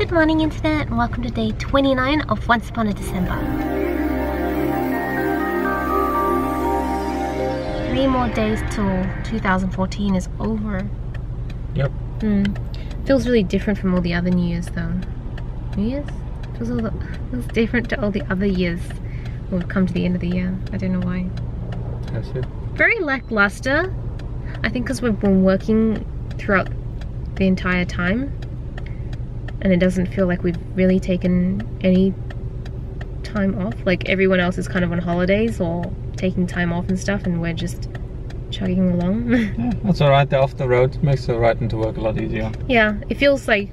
Good morning internet and welcome to day 29 of Once Upon a December. 3 more days till 2014 is over. Yep. Feels really different from all the other New Year's though. New Year's? Feels different to all the other years. We've come to the end of the year. I don't know why. That's it. Very lackluster. I think because we've been working throughout the entire time. And it doesn't feel like we've really taken any time off. Like everyone else is kind of on holidays or taking time off and stuff, and we're just chugging along. Yeah, that's alright. They're off the road. It makes the riding to work a lot easier. Yeah, it feels like,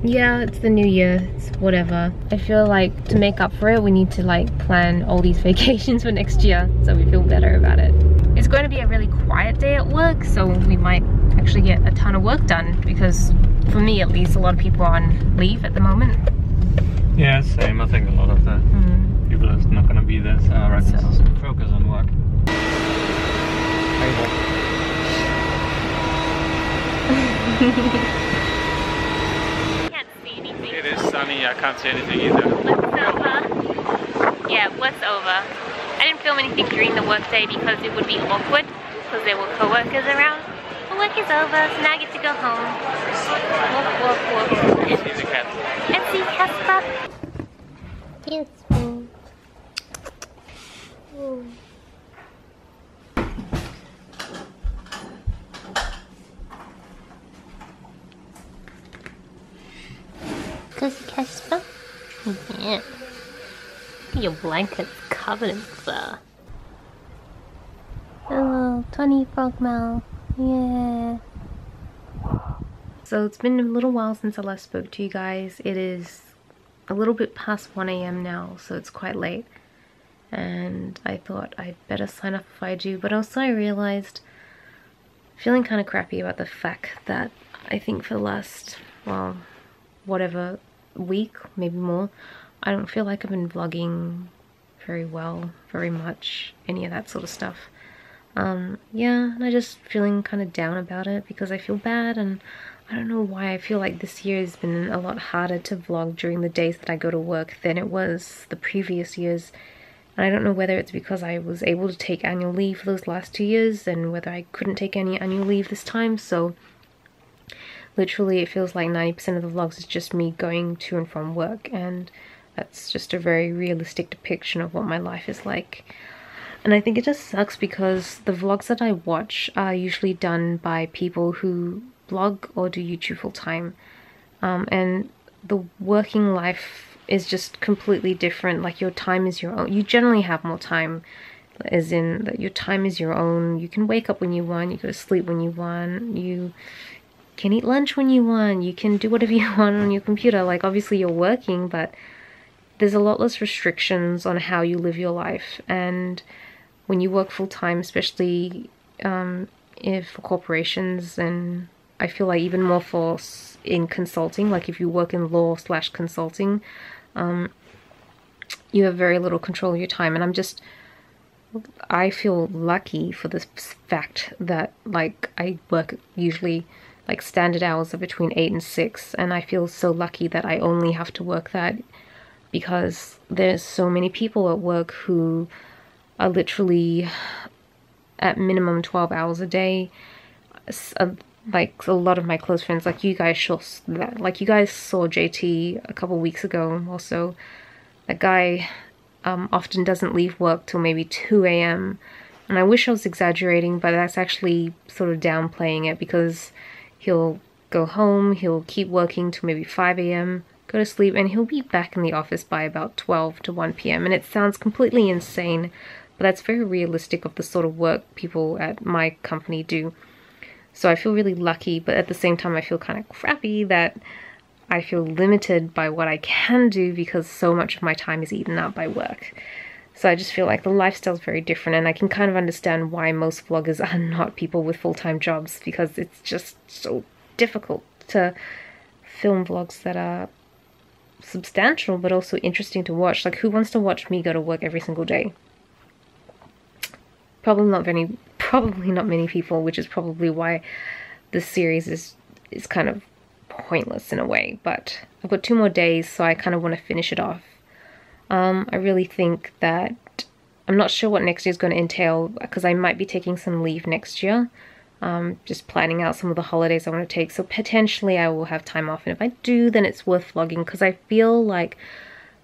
yeah, it's the new year, it's whatever. I feel like to make up for it, we need to like plan all these vacations for next year so we feel better about it. It's going to be a really quiet day at work, so we might actually get a ton of work done because for me at least, a lot of people are on leave at the moment. Yeah, same. I think a lot of the people are not going to be there, so I reckon just focus on work. Can't see anything. It is sunny. I can't see anything either. What's over? Yeah, what's over? I didn't film anything during the workday because it would be awkward because there were co-workers around. Work is over, so now I get to go home. Walk. And see the cat. And see Casper. Yes. Cause Casper? Yeah. Your blanket's covered in fur. Oh, Tony Frogmouth. Yeah. So it's been a little while since I last spoke to you guys. It is a little bit past 1 AM now, so it's quite late. And I thought I'd better sign up if I do, but also I realized feeling kind of crappy about the fact that I think for the last, well, whatever week, maybe more, I don't feel like I've been vlogging very well, very much, any of that sort of stuff. Yeah, and I just feeling kind of down about it because I feel bad, and I don't know why I feel like this year has been a lot harder to vlog during the days that I go to work than it was the previous years. And I don't know whether it's because I was able to take annual leave for those last 2 years and whether I couldn't take any annual leave this time, so literally it feels like 90% of the vlogs is just me going to and from work, and that's just a very realistic depiction of what my life is like. And I think it just sucks because the vlogs that I watch are usually done by people who blog or do YouTube full time. And the working life is just completely different. Like your time is your own. You generally have more time, as in that your time is your own. You can wake up when you want, you go to sleep when you want, you can eat lunch when you want, you can do whatever you want on your computer. Like obviously you're working, but there's a lot less restrictions on how you live your life. And when you work full-time, especially if for corporations, and I feel like even more for in consulting, like if you work in law/consulting, you have very little control of your time. And I feel lucky for this fact that like I work usually like standard hours are between 8 and 6, and I feel so lucky that I only have to work that because there's so many people at work who are literally at minimum 12 hours a day. Like a lot of my close friends, like you guys saw JT a couple weeks ago also. That guy often doesn't leave work till maybe 2 AM, and I wish I was exaggerating, but that's actually sort of downplaying it because he'll go home, he'll keep working till maybe 5 AM, go to sleep, and he'll be back in the office by about 12 to 1 PM. And it sounds completely insane, but that's very realistic of the sort of work people at my company do. So I feel really lucky, but at the same time I feel kind of crappy that I feel limited by what I can do because so much of my time is eaten up by work. So I just feel like the lifestyle's very different, and I can kind of understand why most vloggers are not people with full-time jobs, because it's just so difficult to film vlogs that are substantial but also interesting to watch. Like who wants to watch me go to work every single day? Probably not many people, which is probably why this series is kind of pointless in a way, but I've got 2 more days, so I kind of want to finish it off. I really think that I'm not sure what next year is going to entail, because I might be taking some leave next year. Just planning out some of the holidays I want to take, so potentially I will have time off, and if I do, then it's worth vlogging, because I feel like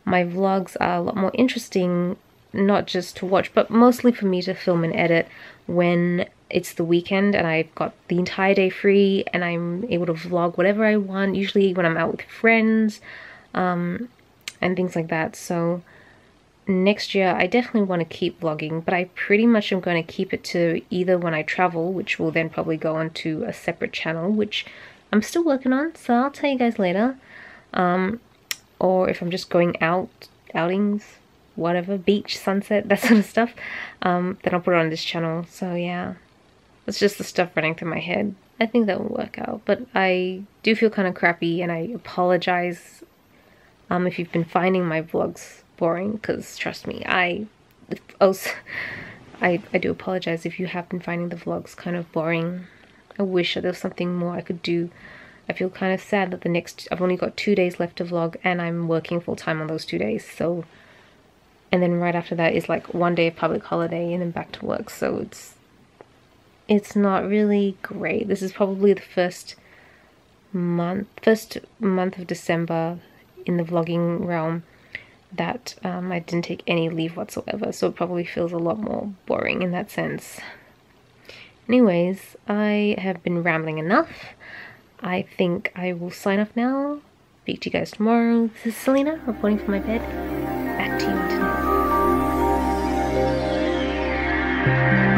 my vlogs are a lot more interesting, not just to watch, but mostly for me to film and edit when it's the weekend and I've got the entire day free and I'm able to vlog whatever I want, usually when I'm out with friends, and things like that. So next year I definitely want to keep vlogging, but I pretty much am going to keep it to either when I travel, which will then probably go onto a separate channel, which I'm still working on, so I'll tell you guys later, or if I'm just going out, outings, whatever, beach, sunset, that sort of stuff, then I'll put it on this channel. So yeah, it's just the stuff running through my head. I think that will work out, but I do feel kind of crappy, and I apologize if you've been finding my vlogs boring, because trust me, I do apologize if you have been finding the vlogs kind of boring. I wish there was something more I could do. I feel kind of sad that I've only got 2 days left to vlog, and I'm working full-time on those 2 days, so, and then right after that is like 1 day of public holiday and then back to work, so it's not really great. This is probably the first month of December in the vlogging realm that I didn't take any leave whatsoever, so it probably feels a lot more boring in that sense. Anyways, I have been rambling enough. I think I will sign off now. Speak to you guys tomorrow. This is Selena reporting from my bed. Back to you internet.